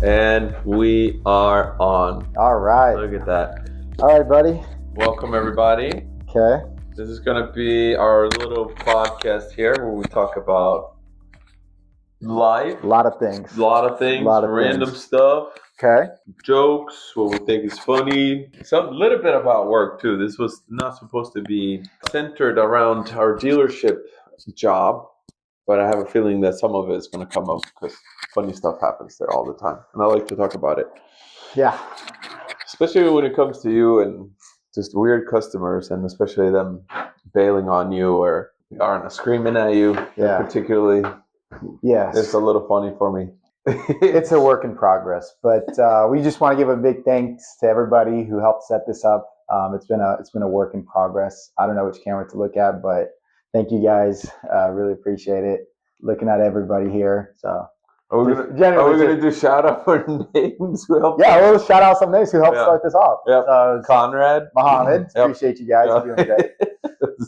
And we are on. All right. Look at that. All right, buddy. Welcome, everybody. Okay. This is going to be our little podcast here where we talk about life. A lot of things. Random stuff. Okay. Jokes, what we think is funny. Some little bit about work, too. This was not supposed to be centered around our dealership job, but I have a feeling that some of it is going to come up because funny stuff happens there all the time. And I like to talk about it. Yeah. Especially when it comes to you and just weird customers, and especially them bailing on you or aren't screaming at you. Yeah. Particularly. Yes. It's a little funny for me. It's a work in progress, but we just want to give a big thanks to everybody who helped set this up. It's been a work in progress. I don't know which camera to look at, but thank you guys. Really appreciate it. Looking at everybody here. So. Are we gonna do shout out for names who helped? Yeah, we'll shout out some names who helped start this off. Yep. Conrad, Mohammed. Appreciate you guys for doing great.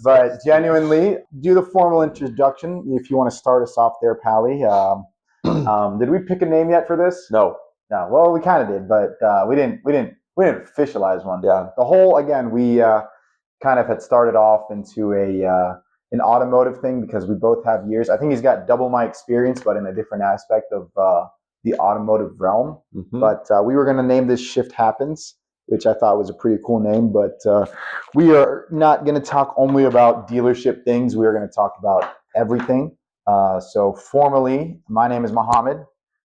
But genuinely, do the formal introduction if you want to start us off there, Pally. Did we pick a name yet for this? No. Well, we kind of did, but we didn't officialize one. Yeah. The whole we kind of had started off into an automotive thing because we both have years. I think he's got double my experience, but in a different aspect of the automotive realm. Mm-hmm. But we were going to name this Shift Happens, which I thought was a pretty cool name. But we are not going to talk only about dealership things. We are going to talk about everything. So formally, my name is Mohammed.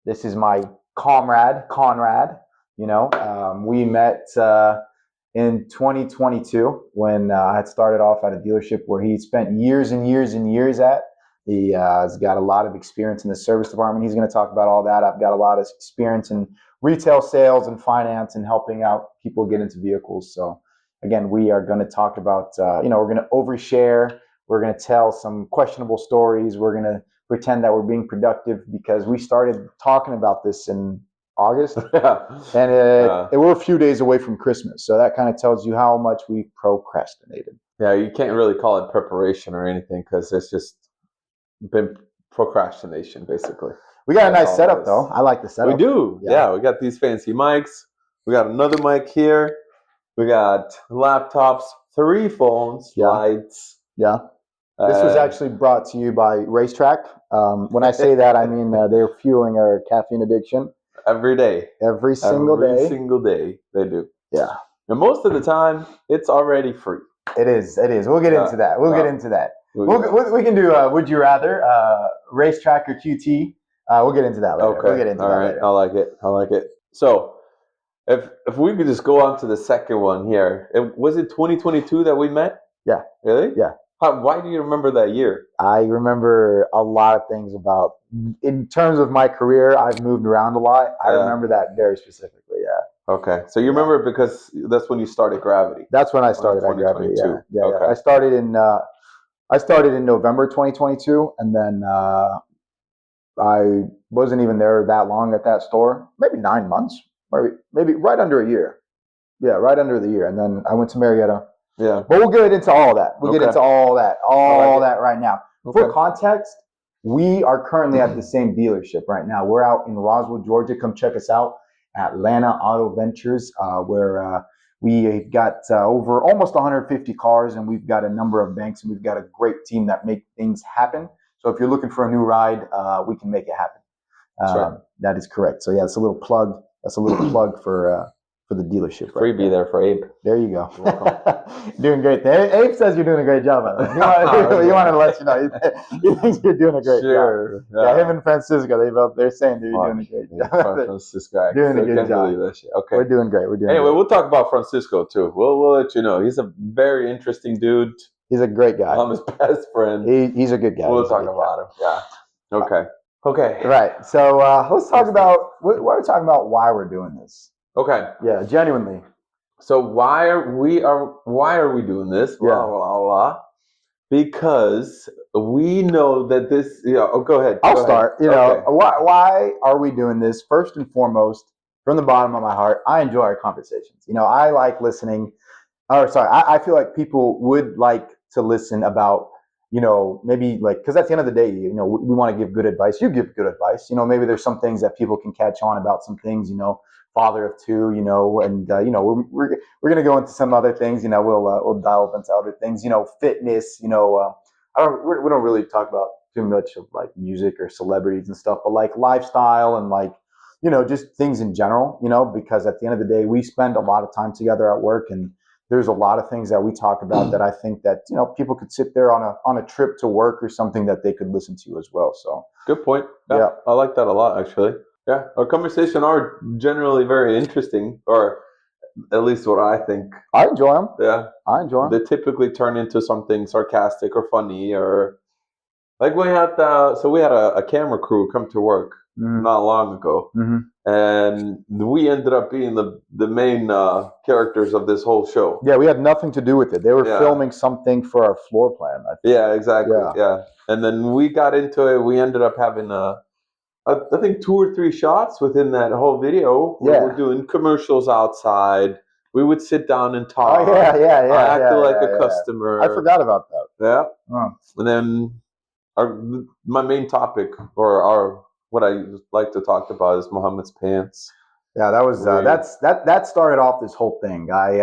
This is my comrade, Conrad. We met in 2022 when I had started off at a dealership where he spent years and years and years at. He has got a lot of experience in the service department. He's going to talk about all that. I've got a lot of experience in retail sales and finance and helping out people get into vehicles. So again, we are going to talk about, we're going to overshare. We're going to tell some questionable stories. We're going to pretend that we're being productive because we started talking about this in August, and we're a few days away from Christmas, so that kind of tells you how much we procrastinated. Yeah, you can't really call it preparation or anything because it's just been procrastination, basically. We got a nice setup, though. I like the setup. We do. Yeah, we got these fancy mics. We got another mic here. We got laptops, 3 phones, lights. Yeah. This was actually brought to you by Racetrack. When I say that, I mean they're fueling our caffeine addiction. Every day. Every single day they do. Yeah. And most of the time, it's already free. It is. We'll get into that. We'll get into that. We can do Would You Rather, Racetrack or QT. We'll get into that later. Okay. We'll get into that later. I like it. So, if we could just go on to the second one here. Was it 2022 that we met? Yeah. Really? Yeah. Why do you remember that year? I remember a lot of things in terms of my career, I've moved around a lot. I remember that very specifically, yeah. Okay. So you remember it because that's when you started Gravity. That's when I started at Gravity, yeah. Okay. I started in November 2022, and then I wasn't even there that long at that store. Maybe 9 months, maybe right under a year. Yeah, right under the year. And then I went to Marietta. Yeah. But we'll get into all that. We'll get into all that right now. Okay. For context, we are currently at the same dealership right now. We're out in Roswell, Georgia. Come check us out, Atlanta Auto Ventures, where we've got over almost 150 cars, and we've got a number of banks, and we've got a great team that make things happen. So if you're looking for a new ride, we can make it happen. Right. That is correct. So yeah, that's a little plug. That's a little plug for the dealership. Freebie there for Abe. There you go. Doing great. Abe says you're doing a great job. You want to let you know. He thinks you're doing a great job. Yeah, him and Francisco, they're saying you're doing a great job. Francisco. Doing a good job. That shit. Okay. We're doing great. Anyway, we'll talk about Francisco too. We'll let you know. He's a very interesting dude. He's a great guy. I'm his best friend. He's a good guy. We'll talk about him. Yeah. Okay. Right. So let's talk about we're talking about why we're doing this. Okay. Yeah, genuinely. So why are we doing this? Blah, blah, blah. Because we know that this. Yeah. Oh, go ahead. I'll start. Why are we doing this? First and foremost, from the bottom of my heart, I enjoy our conversations. I like listening. I feel like people would like to listen about maybe like, because at the end of the day, we want to give good advice. You give good advice. Maybe there's some things that people can catch on about some things, father of two, and, we're going to go into some other things, we'll dive into other things, fitness, we don't really talk about too much of like music or celebrities and stuff, but like lifestyle and like, just things in general, because at the end of the day, we spend a lot of time together at work, and there's a lot of things that we talk about that I think that, people could sit there on a trip to work or something that they could listen to as well. So good point. Yeah. I like that a lot, actually. Yeah. Our conversations are generally very interesting, or at least what I think. I enjoy them. Yeah. I enjoy them. They typically turn into something sarcastic or funny, or like we had a camera crew come to work not long ago, and we ended up being the main characters of this whole show. Yeah, we had nothing to do with it. They were filming something for our floor plan, I think. Yeah, exactly. Yeah. And then we got into it. We ended up having I think 2 or 3 shots within that whole video. Yeah. We're doing commercials outside. We would sit down and talk. Oh, yeah. I acted like a customer. I forgot about that. Yeah. Oh. And then my main topic, or what I like to talk about, is Muhammad's pants. Yeah, that was that started off this whole thing. I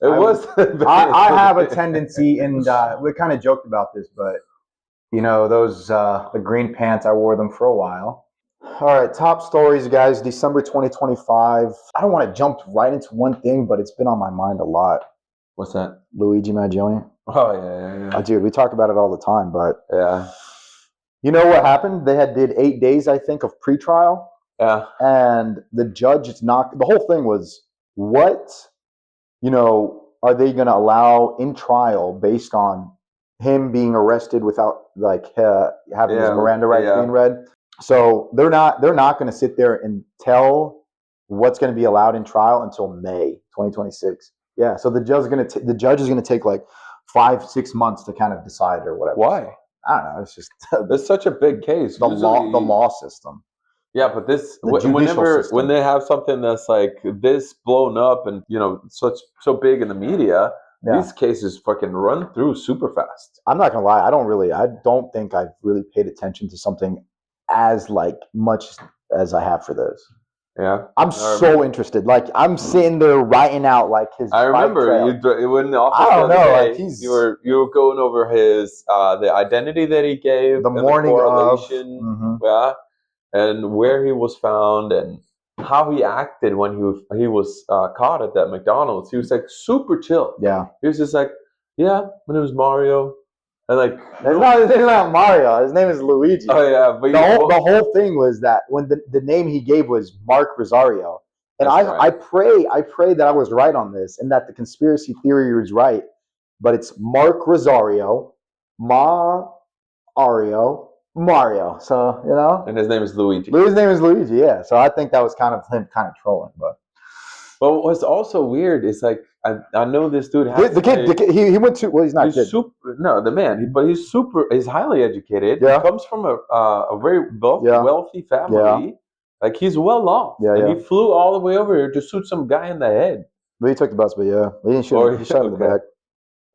have a tendency, and we kind of joked about this, but those the green pants, I wore them for a while. All right, top stories, guys. December 2025. I don't want to jump right into one thing, but it's been on my mind a lot. What's that? Luigi Maggioni. Oh yeah. Dude, we talk about it all the time, but yeah. You know what happened? They did 8 days, I think, of pretrial. Yeah. And the judge the whole thing was, what, are they going to allow in trial based on him being arrested without like having his Miranda rights being read? So they're not going to sit there and tell what's going to be allowed in trial until May 2026. Yeah. So the judge is going to take like 5-6 months to kind of decide or whatever. Why? I don't know. It's just it's such a big case. The law system. Yeah, but when they have something that's like this blown up and so big in the media, these cases fucking run through super fast. I'm not gonna lie. I don't think I've really paid attention to something as like much as I have for this. Yeah, I'm so interested. Like I'm sitting there writing out like his. I remember you went off. I don't know. Like you were going over his the identity that he gave, the morning correlation, and where he was found and how he acted when he was caught at that McDonald's. He was like super chill. Yeah, he was just like, my name is Mario. And like, his name is not Mario. His name is Luigi. Oh yeah, but the whole thing was that when the name he gave was Mark Rosario, and I pray that I was right on this and that the conspiracy theory was right, but it's Mark Rosario, Mario. So and his name is Luigi. His name is Luigi. Yeah. So I think that was kind of him, kind of trolling, but. But what's also weird is like I know this dude has the kid he went to he's not he's the man, but he's highly educated. Yeah. He comes from a very wealthy family. Yeah. Like he's well off. Yeah, and he flew all the way over here to shoot some guy in the head. But he took the bus, but he didn't shoot him. He shot him in the back.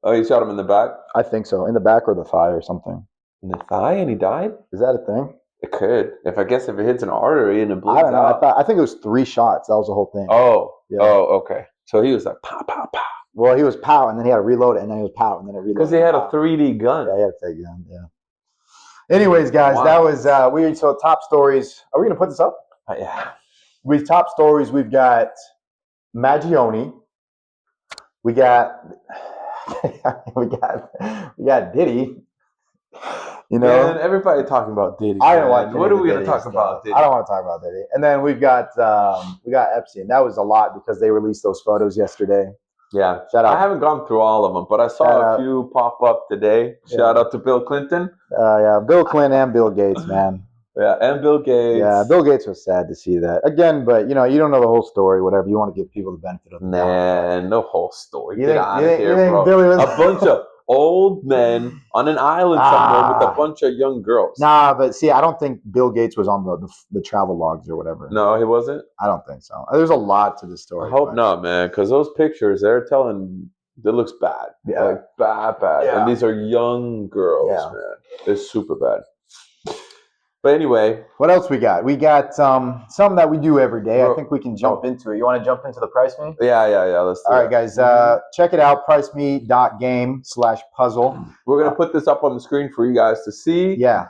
Oh, he shot him in the back? I think so. In the back or the thigh or something. In the thigh, and he died? Is that a thing? It could. If it hits an artery and it bleeds out. I don't know. out. I think it was 3 shots. That was the whole thing. Oh. Yeah. Oh, okay. So he was like, pow, pow, pow. Well, he was pow, and then he had to reload it, and then he was pow, and then it reloaded. Because he had a 3D gun. Yeah, he had a fake gun, Anyways, guys, that was, so top stories. Are we going to put this up? Yeah. With top stories, we've got Maggioni. We got Diddy. Man, everybody talking about Diddy. I don't want. What are we going to talk about, Diddy? I don't want to talk about Diddy. And then we got Epstein. That was a lot because they released those photos yesterday. Yeah, shout out. I haven't gone through all of them, but I saw a few pop up today. Shout out to Bill Clinton. Bill Clinton and Bill Gates, man. Yeah, and Bill Gates. Yeah, Bill Gates was sad to see that again, but you don't know the whole story. Whatever, you want to give people the benefit of the doubt. Man, no whole story. Get out of here, bro. Billy was a bunch of old men on an island somewhere with a bunch of young girls. Nah, but see, I don't think Bill Gates was on the travel logs or whatever. No, he wasn't? I don't think so. There's a lot to the story. I hope not, man, because those pictures, they're telling It looks bad. Yeah. Like bad. Yeah. And these are young girls, Yeah. man. They're super bad. But anyway, what else we got? We got something that we do every day. I think we can jump Oh. into it. You want to jump into the Price Me? yeah. Let's do All it. right, guys. Check it out. priceme.game/puzzle. We're gonna put this up on the screen for you guys to see. Yeah.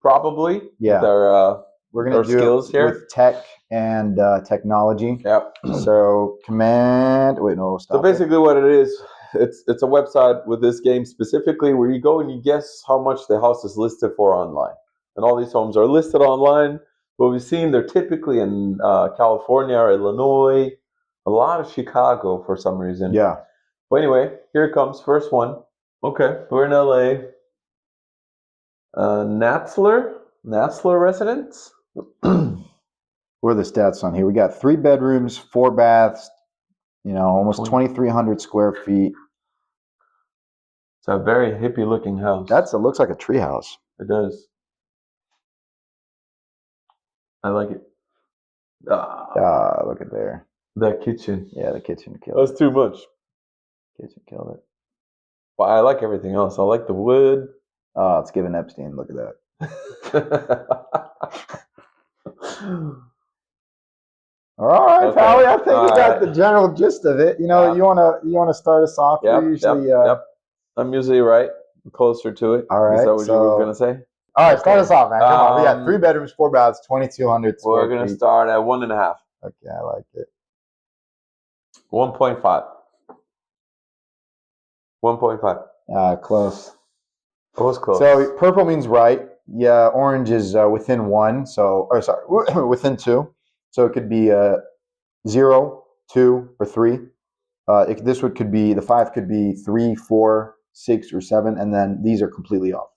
Probably. Yeah. With our, We're going to do skills it here with tech and technology. Yep. So command. Wait, no. Stop. So basically, what it is, it's a website with this game specifically where you go and you guess how much the house is listed for online. And all these homes are listed online. What we've seen, they're typically in California or Illinois, a lot of Chicago for some reason. Yeah. But anyway, here it comes. First one. Okay, we're in LA. Natzler residence. What are the stats on here? We got 3 bedrooms, 4 baths, almost 2,300 square feet. It's a very hippie looking house. It looks like a tree house. It does. I like it. Look at there. That kitchen. Yeah, the kitchen killed it. That's too much. Kitchen killed it. But I like everything else. I like the wood. Oh, it's giving Epstein. Look at that. All right, Okay. Pally. I think we got right. the general gist of it. You Yeah. wanna start us off? Yep, We usually. yep. I'm usually right, closer to it. All right, Is that what you were gonna say? All right, start us off, man. Come on. We got Um, 3 bedrooms, 4 baths, 2,200 square We're gonna feet. start at 1.5. Okay, I like it. 1.5. 1.5. Close. It was close. So purple means right. Yeah, orange is within 1. Within 2. So it could be 0, 2, or 3. Could be the 5 could be 3, 4, 6, or 7, and then these are completely off.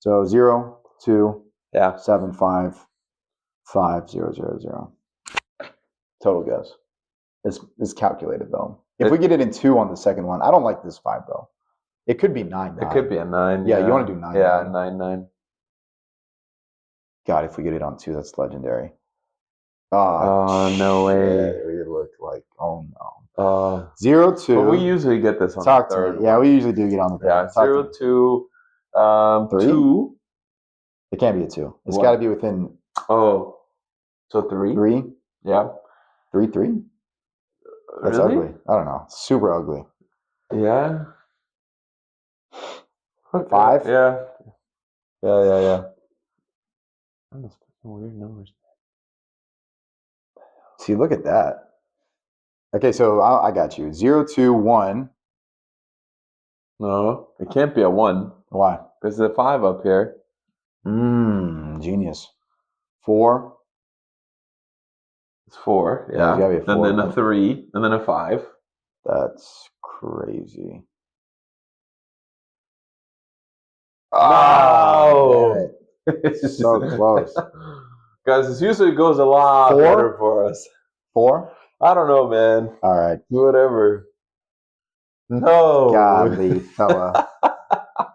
So 0, 2, yeah. 7, 5, 5, 0, 0, 0. Total guess. It's calculated though. If we get it in 2 on the second one, I don't like this 5 though. It could be 9. It could be a 9. Yeah, you want to do 9. Yeah, 9. God, if we get it on 2, that's legendary. Oh, no way. Yeah, we look like, oh no. 0, 2. But we usually get this on Talk the to third me. Yeah, one. we usually do get on the third. Yeah, 0, 2, 3? 2. It can't be a 2. It's What? got to be within Oh, so 3? 3. Yeah. 3, 3. That's Really? ugly. I don't know. Super ugly. Yeah. Okay. 5? Yeah. That's weird numbers. See, look at that. Okay, so I got you. 0, 2, 1. No, it can't be a 1. Why? There's a 5 up here. Genius. 4. It's 4. Yeah, Yeah. it's gotta be a 4, and then a right? 3, and then a 5. That's crazy. Oh, damn it. So close. Guys, this usually goes a lot 4? better for us. 4? I don't know, man. All right. Whatever. No. Godly fella.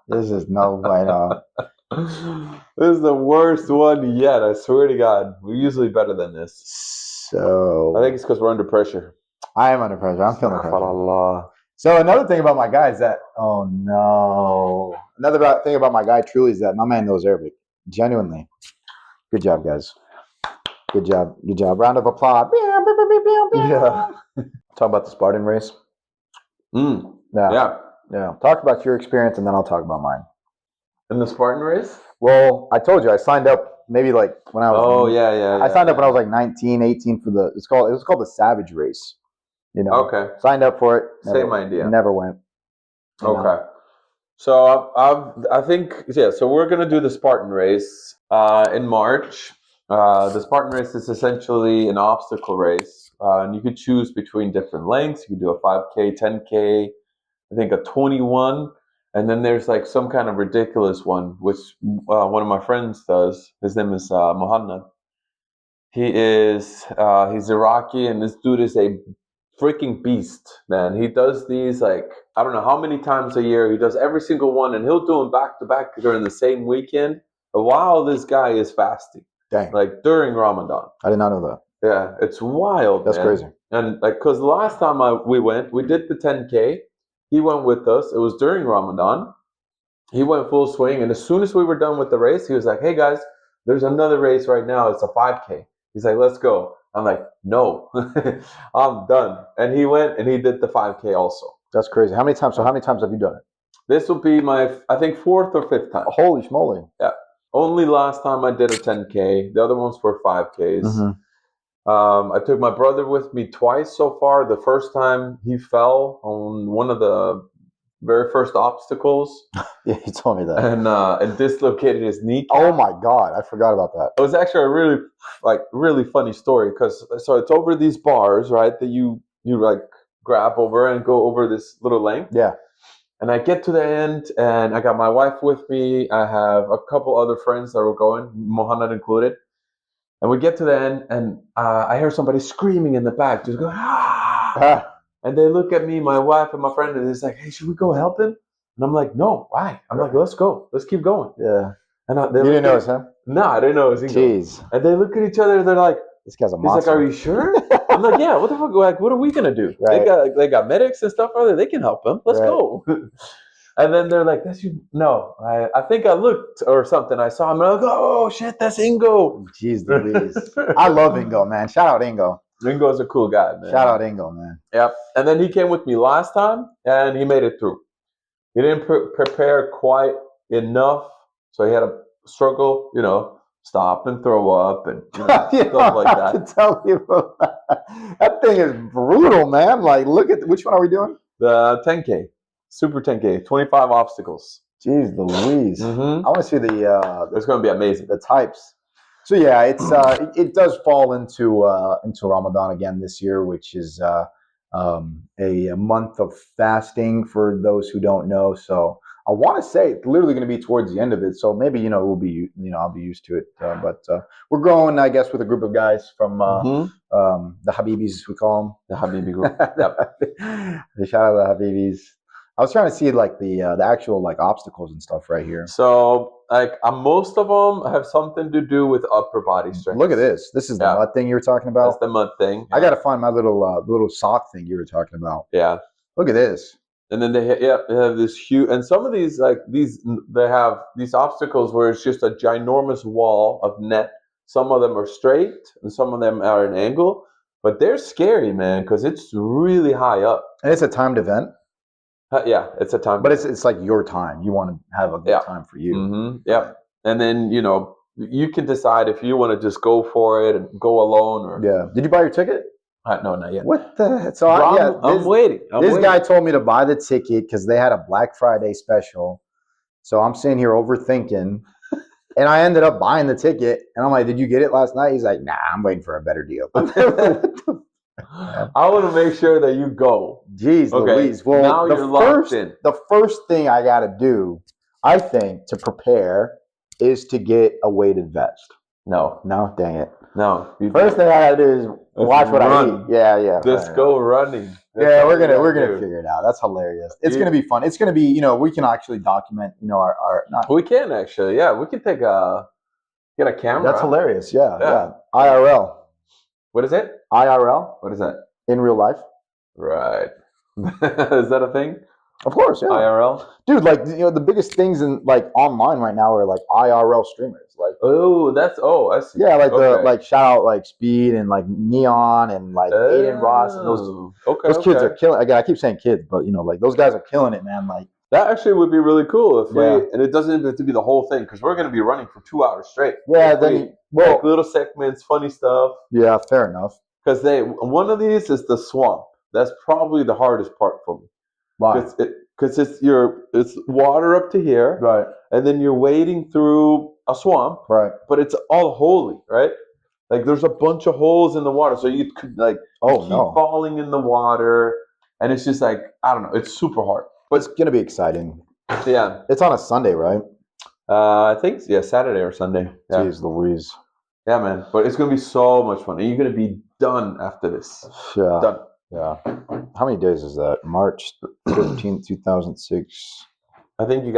This is no bueno. This is the worst one yet. I swear to God. We're usually better than this. So I think it's because we're under pressure. I am under pressure. I'm feeling pressure. Allah. So another thing about my guy is that, oh no. Another thing about my guy truly is that my man knows Arabic. Genuinely. Good job, guys. Good job. Good job. Round of applause. Yeah. Talk about the Spartan race. Yeah. Yeah. Talk about your experience and then I'll talk about mine. In the Spartan race? Well, I told you I signed up maybe like when I was Oh, yeah. I signed up when I was like 19, 18 for it was called the Savage Race. Okay. Signed up for it. Same idea. Never went. Okay. So I think, yeah, so we're going to do the Spartan race in March. The Spartan race is essentially an obstacle race. And you could choose between different lengths. You could do a 5K, 10K, I think a 21. And then there's like some kind of ridiculous one, which one of my friends does. His name is Mohanna. He's Iraqi, and this dude is a freaking beast, man. He does these like, I don't know how many times a year. He does every single one, and he'll do them back to back during the same weekend while this guy is fasting. Dang. Like during Ramadan. I did not know that. Yeah, it's wild. That's man. crazy. And like, because the last time we went, we did the 10K, he went with us. It was during Ramadan. He went full swing, and as soon as we were done with the race, he was like, "Hey guys, there's another race right now. It's a 5K." He's like, "Let's go." I'm like, "No, I'm done." And he went and he did the 5K also. That's crazy. How many times? So how many times have you done it? This will be my, I think, fourth or fifth time. Holy schmoly! Yeah. Only last time I did a 10K. The other ones were 5Ks. I took my brother with me twice so far. The first time he fell on one of the very first obstacles. Yeah, he told me that. And dislocated his knee. Oh my God, I forgot about that. It was actually a really funny story because so it's over these bars, right? That you like grab over and go over this little length. Yeah. And I get to the end, and I got my wife with me. I have a couple other friends that were going, Mohammed included. And we get to the end, and I hear somebody screaming in the back, just going, "Ah!" And they look at me, my wife and my friend, and it's like, "Hey, should we go help him?" And I'm like, "No, why?" I'm like, "Let's go. Let's keep going." Yeah. And You didn't know it was him? No, I didn't know it was him. Jeez. And they look at each other, and they're like, This guy's a he's monster. like, "Are you sure?" I'm like, "Yeah, what the fuck? Like, what are we going to do?" Right. They got medics and stuff out there. They can help him. Let's go. And then they're like, "That's you." No, I think I looked or something. I saw him, and I was like, "Oh, shit, that's Ingo." Jeez Louise. I love Ingo, man. Shout out Ingo. Ingo's a cool guy, man. Shout out Ingo, man. Yep. And then he came with me last time, and he made it through. He didn't prepare quite enough, so he had to struggle, stop and throw up and stuff like that. To tell people that thing is brutal, man. Like, look at which one are we doing? The 10K, Super 10K, 25 obstacles. Jeez Louise. Mm-hmm. I want to see It's going to be amazing. the types. So yeah, it's it does fall into Ramadan again this year, which is a month of fasting for those who don't know. So I want to say it's literally going to be towards the end of it. So maybe we'll be I'll be used to it. But we're going, I guess, with a group of guys from the Habibis, we call them. The Habibi group. Yep. Shout out to the Habibis. I was trying to see like the actual like obstacles and stuff right here. So like most of them have something to do with upper body strength. Look at this. This is the mud thing you were talking about. That's the mud thing. I got to find my little sock thing you were talking about. Yeah. Look at this. And then they have this huge, and some of these they have these obstacles where it's just a ginormous wall of net. Some of them are straight, and some of them are at an angle. But they're scary, man, because it's really high up. And it's a timed event. Yeah, it's a time. But it's like your time. You want to have a good time for you. Mm-hmm. Yeah. And then, you can decide if you want to just go for it and go alone or. Yeah. Did you buy your ticket? No, not yet. What the? So I'm waiting. This guy told me to buy the ticket because they had a Black Friday special. So I'm sitting here overthinking. And I ended up buying the ticket. And I'm like, "Did you get it last night?" He's like, "Nah, I'm waiting for a better deal." I want to make sure that you go. Jeez Louise. Well, now you're locked in. The first thing I got to do, I think, to prepare is to get a weighted vest. No, dang it. No. First thing I got to do is watch what I eat. Yeah. Just go running. Yeah, we're gonna figure it out. That's hilarious. It's gonna be fun. It's gonna be, we can actually document, our not. We can actually, yeah. We can get a camera. That's hilarious. Yeah. IRL. What is it? IRL. What is that? In real life. Right. Is that a thing? Of course, yeah. IRL? Dude, like, the biggest things in like online right now are like IRL streamers. Like, I see. Yeah, like shout out like Speed and like Neon and like Aiden Ross and those kids are killing. Again, I keep saying kids, but like those guys are killing it, man. Like that actually would be really cool if and it doesn't have to be the whole thing because we're going to be running for 2 hours straight. Yeah, like little segments, funny stuff. Yeah, fair enough. Because one of these is the swamp. That's probably the hardest part for me. Why? Because it's water up to here, right? And then you're wading through a swamp, right? But it's all holy, right? Like there's a bunch of holes in the water, so you could keep falling in the water, and it's just like I don't know, it's super hard. But it's gonna be exciting. Yeah, it's on a Sunday, right? I think Saturday or Sunday. Yeah. Jeez Louise. Yeah, man, but it's gonna be so much fun, and you're gonna be done after this. Yeah, done. Yeah. How many days is that? March 15th, 2006. I think you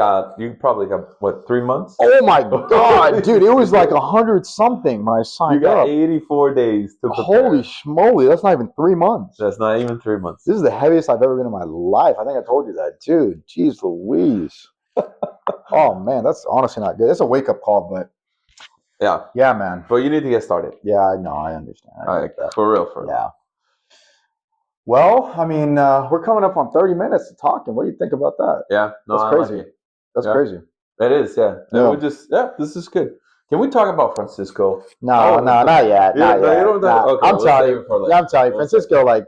probably got what, 3 months? Oh my God, dude, it was like 100 something when I You signed got up. 84 days to prepare. Holy schmoly, that's not even 3 months. That's not even 3 months. This is the heaviest I've ever been in my life. I think I told you that too. Jeez Louise. Oh man, that's honestly not good. It's a wake up call, but Yeah, man. but you need to get started. Yeah, I know. I understand. I get that. For real. Yeah. Well, I mean, we're coming up on 30 minutes of talking. What do you think about that? Yeah, no, That's I crazy. like it. That's Yeah. crazy. It is, yeah. Yeah. And this is good. Can we talk about Francisco? No, not yet. Yeah, Not no, yet. you don't. Nah, Okay, I'm we'll telling save you. it for later. Yeah, I'm telling you, We'll Francisco, like,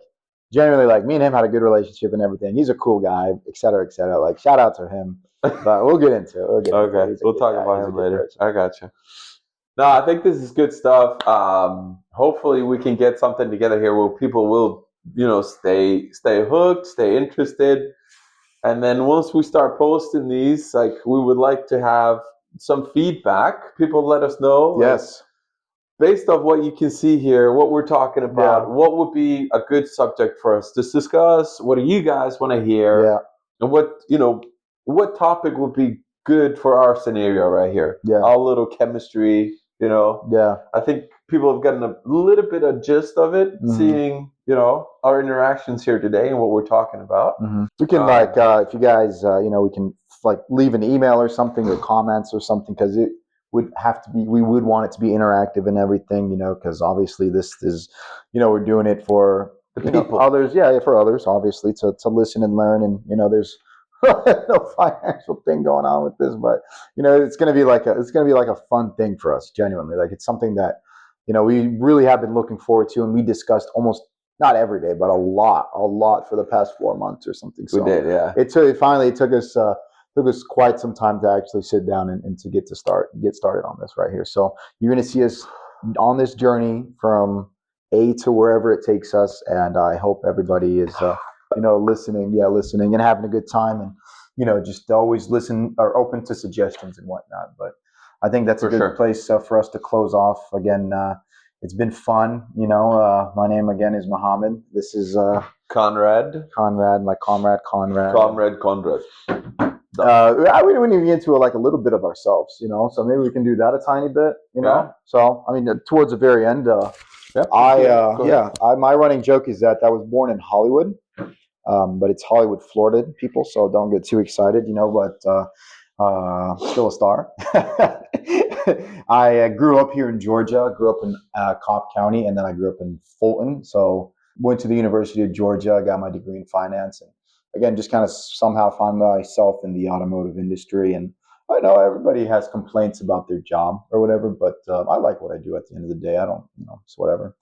genuinely, like, me and him had a good relationship and everything. He's a cool guy, et cetera, et cetera. Like, shout out to him. But we'll get into it. Okay, He's a we'll good talk guy. about He's a him good later. person. I got you. No, I think this is good stuff. Hopefully, we can get something together here where people will, stay hooked, stay interested, and then once we start posting these, like, we would like to have some feedback. People let us know. Like, Yes. based off what you can see here, what we're talking about, Yeah. what would be a good subject for us to discuss? What do you guys want to hear? Yeah. And what topic would be good for our scenario right here? Yeah. Our little chemistry, Yeah. I think people have gotten a little bit of gist of it, seeing, our interactions here today and what we're talking about. We can if you guys, we can like leave an email or something or comments or something, because it would have to be, we would want it to be interactive and everything, because obviously this is, we're doing it for The people. others. Yeah, for others, obviously, to listen and learn. And, there's no financial thing going on with this, but, it's going to be like a fun thing for us, genuinely. Like, it's something that, we really have been looking forward to, and we discussed almost not every day, but a lot for the past 4 months or something. So we did, yeah. It took us quite some time to actually sit down and to get started on this right here. So you're going to see us on this journey from A to wherever it takes us, and I hope everybody is listening and having a good time, and just always listen or open to suggestions and whatnot. But I think that's a good place for us to close off. Again, it's been fun. My name again is Mohammed. This is Conrad. My comrade Conrad. We didn't even get into a little bit of ourselves, so maybe we can do that a tiny bit, Yeah. So I mean, towards the very end, my running joke is that I was born in Hollywood, but it's Hollywood, Florida, people. So don't get too excited, but still a star. I grew up here in Georgia. Grew up in Cobb County, and then I grew up in Fulton. So went to the University of Georgia. Got my degree in finance, and again, just kind of somehow found myself in the automotive industry. And I know everybody has complaints about their job or whatever, but I like what I do at the end of the day. I don't, it's whatever.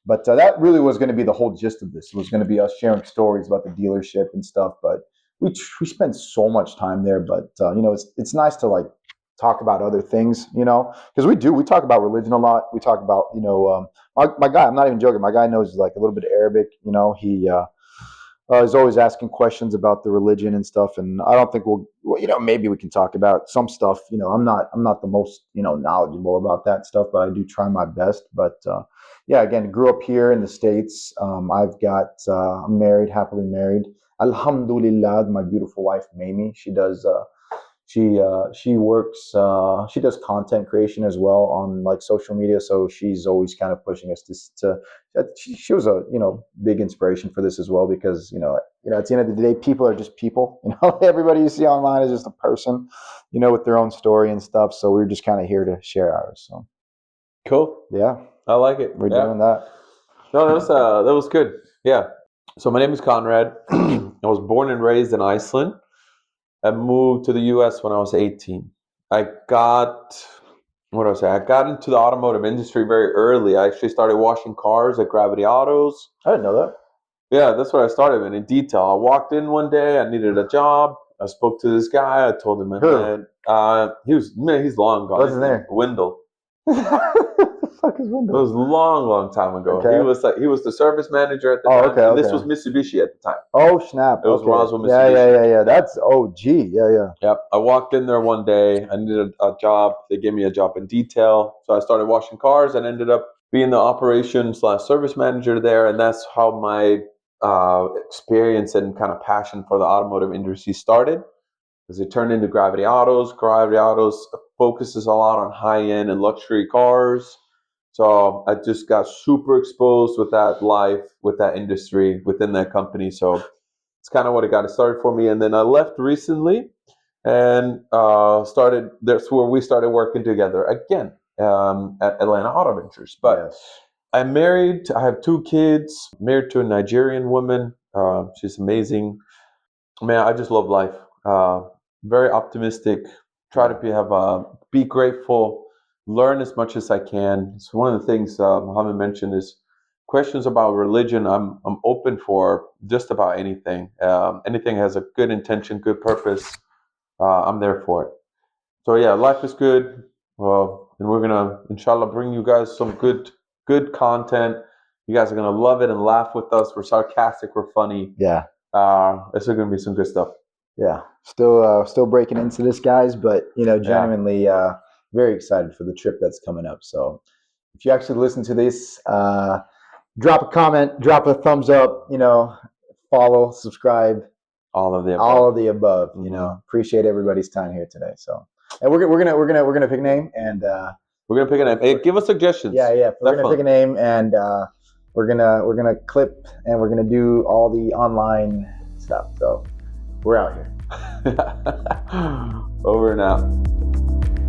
But that really was going to be the whole gist of this. It was going to be us sharing stories about the dealership and stuff. But we spent so much time there. But it's nice to talk about other things, because we talk about religion a lot. We talk about my guy. I'm not even joking. My guy knows a little bit of Arabic. He is always asking questions about the religion and stuff. And I don't think maybe we can talk about some stuff. I'm not the most knowledgeable about that stuff, but I do try my best. But again, grew up here in the States. I'm married, happily married. Alhamdulillah, my beautiful wife Mamie. She does. She works. She does content creation as well on social media. So she's always kind of pushing us to. She was a big inspiration for this as well, because at the end of the day, people are just people. Everybody you see online is just a person, with their own story and stuff. So we're just kind of here to share ours. So cool. Yeah, I like it. We're doing that. No, that was good. Yeah. So my name is Conrad. I was born and raised in Iceland. I moved to the U.S. when I was 18. I got into the automotive industry very early. I actually started washing cars at Gravity Autos. I didn't know that. Yeah, that's what I started in detail. I walked in one day. I needed a job. I spoke to this guy. I told him, he's long gone. What's his name? Wendell. Fuck is Wendell? It was a long time ago. Okay. He was the service manager at the time. Okay, and this was Mitsubishi at the time. Oh snap! It was Roswell Mitsubishi. Yeah. That's OG. Yeah. Yep. I walked in there one day. I needed a job. They gave me a job in detail. So I started washing cars and ended up being the operations/service manager there. And that's how my experience and kind of passion for the automotive industry started. because it turned into Gravity Autos. Gravity Autos focuses a lot on high-end and luxury cars. So I just got super exposed with that life, with that industry, within that company. So it's kind of what it got started for me. And then I left recently and started. That's where we started working together again at Atlanta Auto Ventures. But Yes. I'm married. I have 2 kids. Married to a Nigerian woman. She's amazing. Man, I just love life. Very optimistic. Try to be grateful. Learn as much as I can. So one of the things Mohammed mentioned is questions about religion. I'm open for just about anything. Anything has a good intention, good purpose. I'm there for it. So yeah, life is good. And we're gonna, inshallah, bring you guys some good content. You guys are gonna love it and laugh with us. We're sarcastic. We're funny. Yeah. It's gonna be some good stuff. Yeah. Still breaking into this, guys, but genuinely very excited for the trip that's coming up. So if you actually listen to this, drop a comment, drop a thumbs up, follow, subscribe, All of the above. all of the above. Mhm. Appreciate everybody's time here today. So, and we're gonna pick a name, and We're gonna pick a name. Hey, give us suggestions. yeah, we're gonna Definitely. pick a name, and we're gonna clip, and we're gonna do all the online stuff. So we're out here. Over and out.